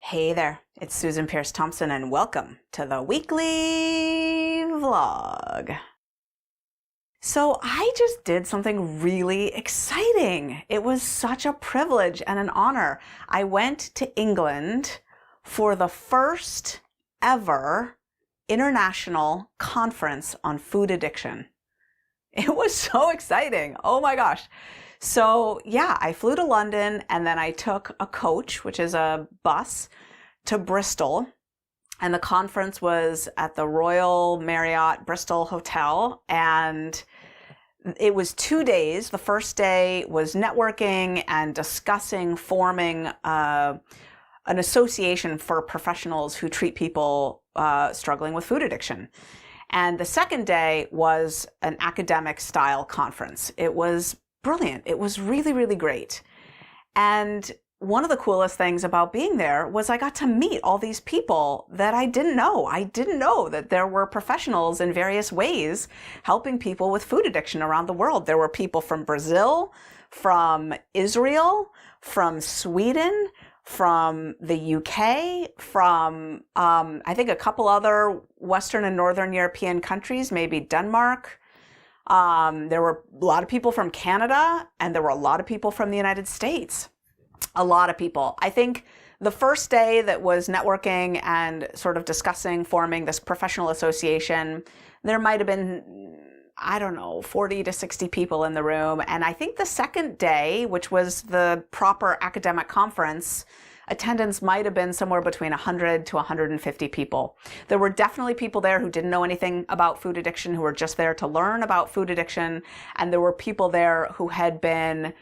Hey there, it's Susan Pierce Thompson and welcome to the weekly vlog. So I just did something really exciting. It was such a privilege and an honor. I went to England for the first ever international conference on food addiction. It was so exciting. Oh my gosh. So yeah, I flew to London and then I took a coach, which is a bus, to Bristol. And the conference was at the Royal Marriott Bristol Hotel. And it was 2 days. The first day was networking and discussing forming an association for professionals who treat people struggling with food addiction. And the second day was an academic style conference. It was brilliant. It was really, really great. And one of the coolest things about being there was I got to meet all these people that I didn't know. I didn't know that there were professionals in various ways helping people with food addiction around the world. There were people from Brazil, from Israel, from Sweden, from the UK, from I think a couple other Western and Northern European countries, maybe Denmark. There were a lot of people from Canada, and there were a lot of people from the United States. A lot of people. I think the first day that was networking and sort of discussing forming this professional association, there might have been, I don't know, 40 to 60 people in the room. And I think the second day, which was the proper academic conference, attendance might have been somewhere between 100 to 150 people. There were definitely people there who didn't know anything about food addiction, who were just there to learn about food addiction. And there were people there who had been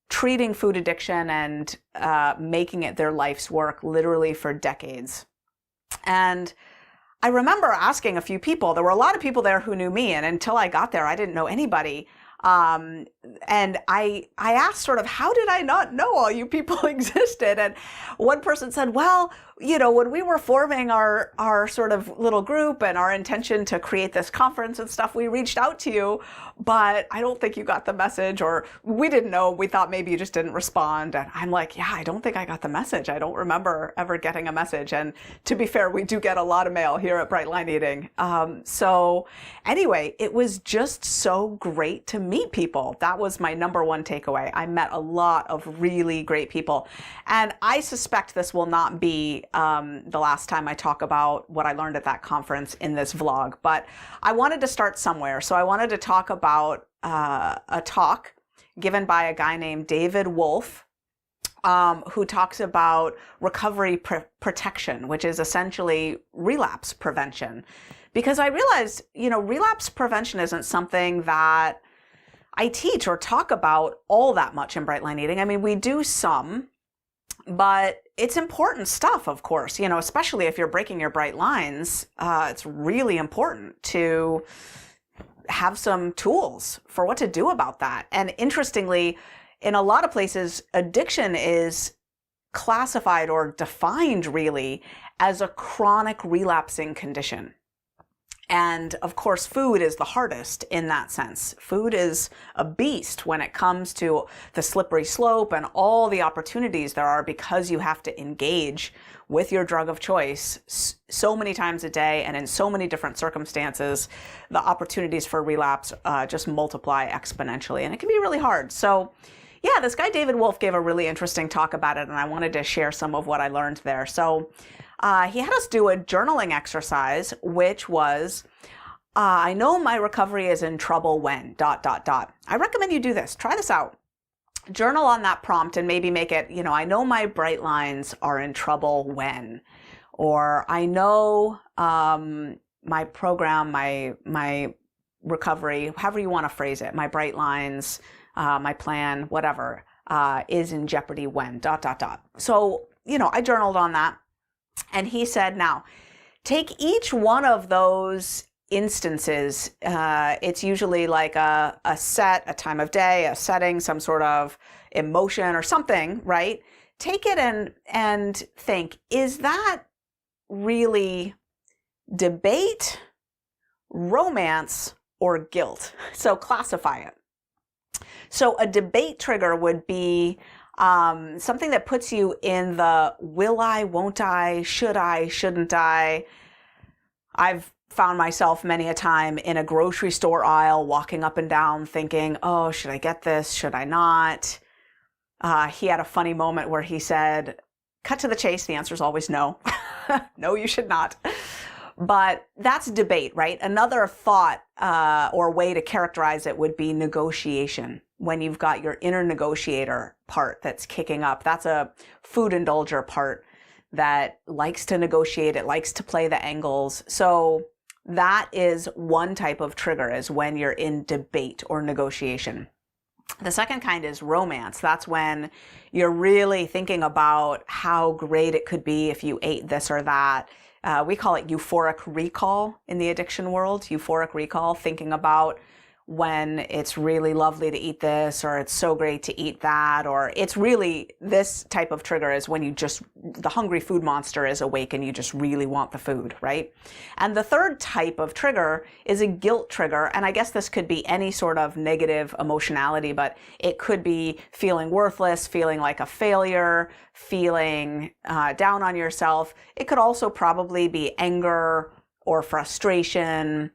treating food addiction and making it their life's work literally for decades. And I remember asking a few people, there were a lot of people there who knew me, and until I got there, I didn't know anybody. And I asked sort of, how did I not know all you people existed? And one person said, well, you know, when we were forming our sort of little group and our intention to create this conference and stuff, we reached out to you, but I don't think you got the message, or we didn't know. We thought maybe you just didn't respond. And I'm like, yeah, I don't think I got the message. I don't remember ever getting a message. And to be fair, we do get a lot of mail here at Bright Line Eating. So anyway, it was just so great to meet people. That was my number one takeaway. I met a lot of really great people. And I suspect this will not be the last time I talk about what I learned at that conference in this vlog, but I wanted to start somewhere. So I wanted to talk about a talk given by a guy named David Wolfe, who talks about recovery protection, which is essentially relapse prevention. Because I realized, you know, relapse prevention isn't something that I teach or talk about all that much in Bright Line Eating. I mean, we do some, but it's important stuff, of course, you know, especially if you're breaking your bright lines. It's really important to have some tools for what to do about that. And interestingly, in a lot of places, addiction is classified or defined really as a chronic relapsing condition. And of course, food is the hardest in that sense. Food is a beast when it comes to the slippery slope and all the opportunities there are, because you have to engage with your drug of choice so many times a day and in so many different circumstances. The opportunities for relapse just multiply exponentially, and it can be really hard. So yeah, this guy David Wolfe gave a really interesting talk about it, and I wanted to share some of what I learned there. So he had us do a journaling exercise, which was, I know my recovery is in trouble when, ... I recommend you do this. Try this out. Journal on that prompt and maybe make it, you know, I know my bright lines are in trouble when, or I know my program, my recovery, however you want to phrase it, my bright lines, my plan, whatever, is in jeopardy when, ... So, you know, I journaled on that. And he said, now, take each one of those instances. It's usually like a set, a time of day, a setting, some sort of emotion or something, right? Take it and think, is that really debate, romance, or guilt? So classify it. So a debate trigger would be something that puts you in the will I, won't I, shouldn't I. I've found myself many a time in a grocery store aisle walking up and down thinking, oh, should I get this? Should I not? He had a funny moment where he said, cut to the chase, the answer is always no. No, you should not. But that's debate, right? Another thought or way to characterize it would be negotiation. When you've got your inner negotiator part that's kicking up, that's a food indulger part that likes to negotiate, it likes to play the angles. So that is one type of trigger, is when you're in debate or negotiation. The second kind is romance. That's when you're really thinking about how great it could be if you ate this or that. We call it euphoric recall in the addiction world. Euphoric recall, thinking about when it's really lovely to eat this, or it's so great to eat that, or it's really, this type of trigger is when you just, the hungry food monster is awake and you just really want the food, right? And the third type of trigger is a guilt trigger. And I guess this could be any sort of negative emotionality, but it could be feeling worthless, feeling like a failure, feeling down on yourself. It could also probably be anger or frustration.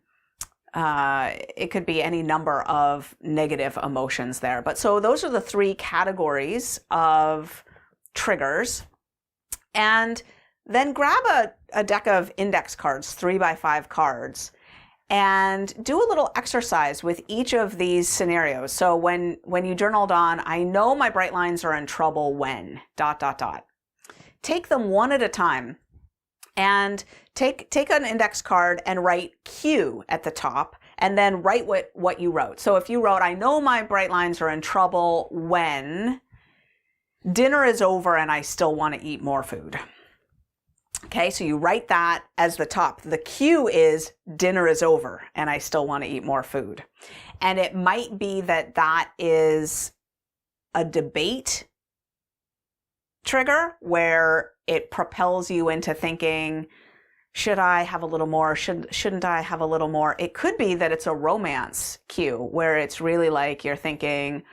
It could be any number of negative emotions there. But so those are the three categories of triggers. And then grab a deck of index cards, 3x5 cards, and do a little exercise with each of these scenarios. So when you journaled on, I know my bright lines are in trouble when, ... Take them one at a time. And take an index card and write Q at the top, and then write what you wrote. So if you wrote, I know my bright lines are in trouble when dinner is over and I still want to eat more food. Okay, so you write that as the top. The Q is dinner is over and I still want to eat more food. And it might be that that is a debate trigger where it propels you into thinking, should I have a little more? Shouldn't I have a little more? It could be that it's a romance cue where it's really like you're thinking,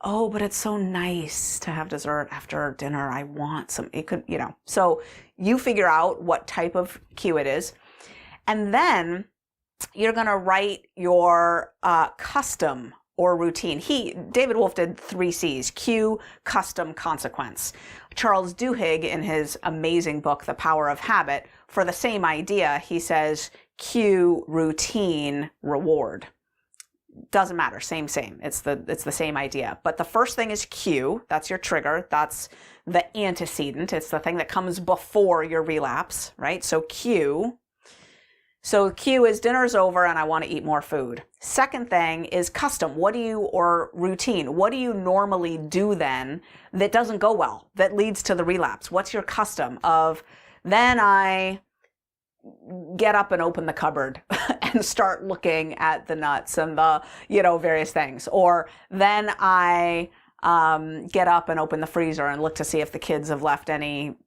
oh, but it's so nice to have dessert after dinner. I want some. It could, So you figure out what type of cue it is. And then you're going to write your custom or routine. David Wolfe did 3 C's, cue, custom, consequence. Charles Duhigg, in his amazing book, The Power of Habit, for the same idea, he says cue, routine, reward. Doesn't matter, same. It's the same idea. But the first thing is cue. That's your trigger. That's the antecedent. It's the thing that comes before your relapse, right? So cue. So Q is dinner's over and I want to eat more food. Second thing is custom. Or routine. What do you normally do then that doesn't go well, that leads to the relapse? What's your custom of, then I get up and open the cupboard and start looking at the nuts and the, various things. Or then I get up and open the freezer and look to see if the kids have left any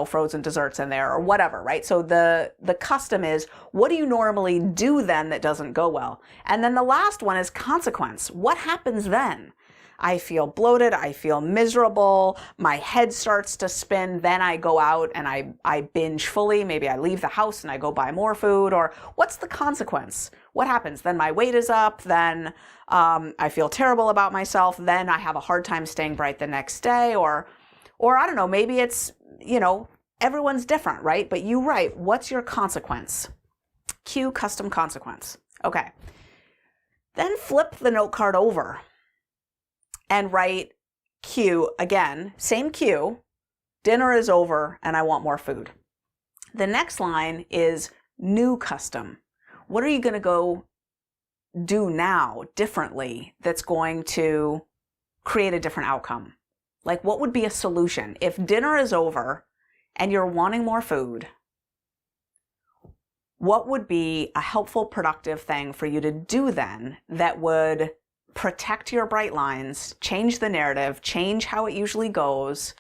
frozen desserts in there or whatever, right? So the custom is, what do you normally do then that doesn't go well? And then the last one is consequence. What happens then? I feel bloated. I feel miserable. My head starts to spin. Then I go out and I binge fully. Maybe I leave the house and I go buy more food. Or what's the consequence? What happens? Then my weight is up. Then I feel terrible about myself. Then I have a hard time staying bright the next day. Or I don't know, maybe it's, everyone's different, right? But you write, what's your consequence? Cue, custom, consequence. Okay. Then flip the note card over and write Q again, same Q, dinner is over and I want more food. The next line is new custom. What are you going to go do now differently that's going to create a different outcome? Like, what would be a solution? If dinner is over and you're wanting more food, what would be a helpful, productive thing for you to do then that would protect your bright lines, change the narrative, change how it usually goes,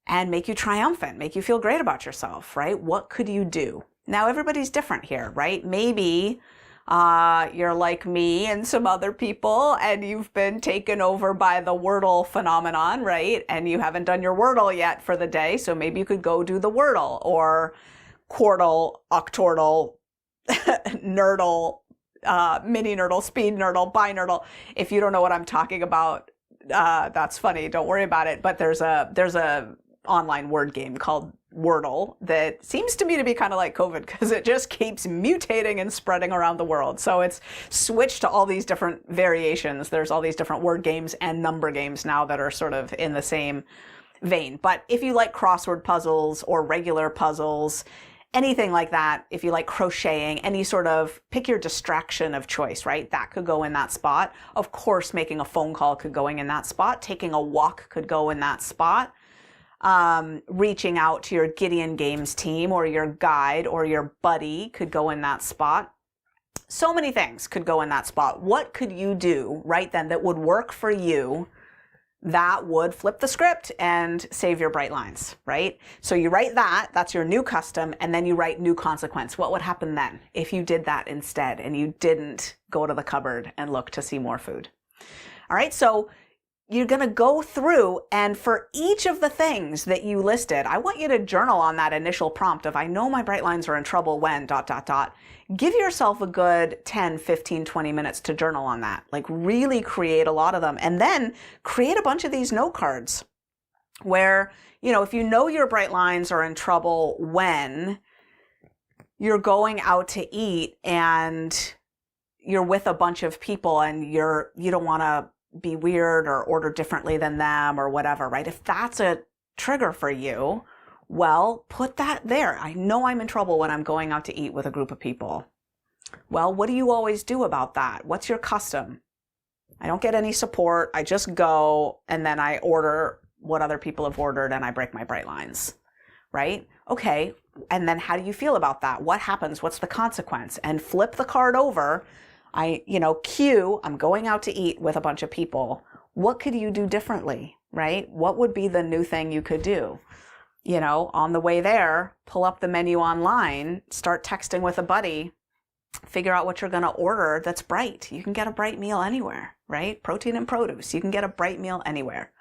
and make you triumphant, make you feel great about yourself, right? What could you do? Now, everybody's different here, right? Maybe You're like me and some other people, and you've been taken over by the Wordle phenomenon, right? And you haven't done your Wordle yet for the day, so maybe you could go do the Wordle, or Quartle, Octortle, Nerdle, Mini Nerdle, Speed Nerdle, Binerdle. If you don't know what I'm talking about, that's funny. Don't worry about it. But there's a online word game called Wordle that seems to me to be kind of like COVID, because it just keeps mutating and spreading around the world. So it's switched to all these different variations. There's all these different word games and number games now that are sort of in the same vein. But if you like crossword puzzles or regular puzzles, anything like that, if you like crocheting, any sort of, pick your distraction of choice, right? That could go in that spot. Of course, making a phone call could go in that spot. Taking a walk could go in that spot. Reaching out to your Gideon Games team or your guide or your buddy could go in that spot. So many things could go in that spot. What could you do right then that would work for you, that would flip the script and save your bright lines, right? So you write that, that's your new custom, and then you write new consequence. What would happen then if you did that instead and you didn't go to the cupboard and look to see more food? All right, so you're going to go through, and for each of the things that you listed, I want you to journal on that initial prompt of, I know my bright lines are in trouble when ... Give yourself a good 10, 15, 20 minutes to journal on that. Like, really create a lot of them. And then create a bunch of these note cards where, you know, if you know your bright lines are in trouble when you're going out to eat and you're with a bunch of people and you don't want to be weird or order differently than them or whatever, right? If that's a trigger for you, well, put that there. I know I'm in trouble when I'm going out to eat with a group of people. Well, what do you always do about that? What's your custom? I don't get any support. I just go and then I order what other people have ordered and I break my bright lines, right? Okay. And then how do you feel about that? What happens? What's the consequence? And flip the card over. Cue, I'm going out to eat with a bunch of people. What could you do differently, right? What would be the new thing you could do? You know, on the way there, pull up the menu online, start texting with a buddy, figure out what you're going to order that's bright. You can get a bright meal anywhere, right? Protein and produce. You can get a bright meal anywhere.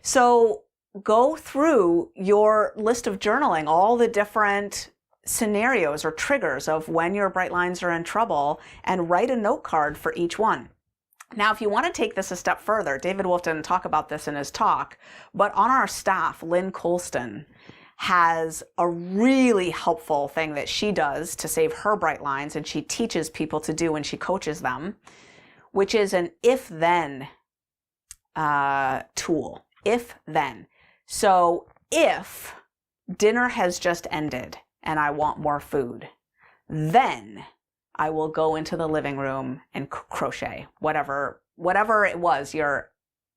So go through your list of journaling, all the different scenarios or triggers of when your bright lines are in trouble, and write a note card for each one. Now, if you want to take this a step further, David Wolf didn't talk about this in his talk, but on our staff, Lynn Colston has a really helpful thing that she does to save her bright lines, and she teaches people to do when she coaches them, which is an if-then tool. If-then. So if dinner has just ended and I want more food, then I will go into the living room and crochet, whatever it was, your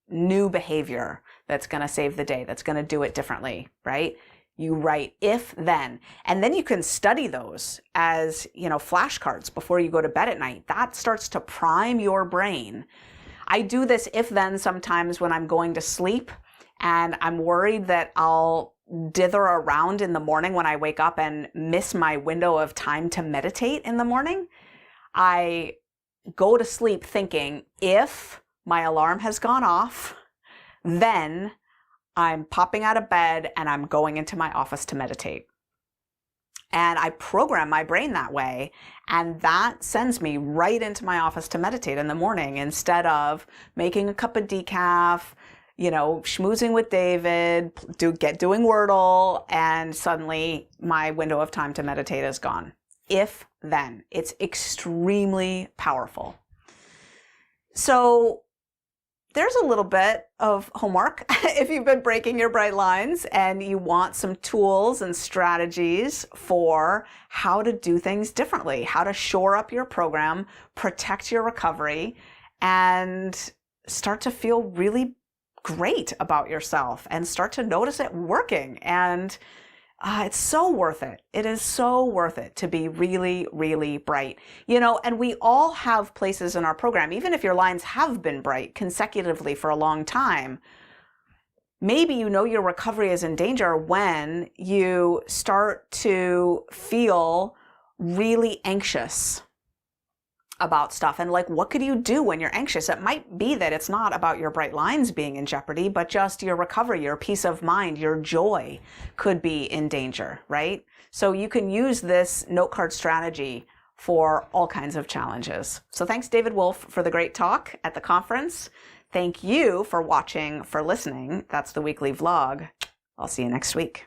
new behavior that's going to save the day, that's going to do it differently, right? You write if, then, and then you can study those as, flashcards before you go to bed at night. That starts to prime your brain. I do this if, then sometimes when I'm going to sleep and I'm worried that I'll dither around in the morning when I wake up and miss my window of time to meditate in the morning. I go to sleep thinking, if my alarm has gone off, then I'm popping out of bed and I'm going into my office to meditate. And I program my brain that way, and that sends me right into my office to meditate in the morning instead of making a cup of decaf, schmoozing with David, doing Wordle, and suddenly my window of time to meditate is gone. If, then. It's extremely powerful. So there's a little bit of homework if you've been breaking your bright lines and you want some tools and strategies for how to do things differently, how to shore up your program, protect your recovery, and start to feel really great about yourself and start to notice it working. And it's so worth it. It is so worth it to be really, really bright. And we all have places in our program, even if your lines have been bright consecutively for a long time, maybe your recovery is in danger when you start to feel really anxious about stuff and like, what could you do when you're anxious? It might be that it's not about your bright lines being in jeopardy, but just your recovery, your peace of mind, your joy could be in danger, right? So you can use this note card strategy for all kinds of challenges. So thanks, David Wolf, for the great talk at the conference. Thank you for watching, for listening. That's the weekly vlog. I'll see you next week.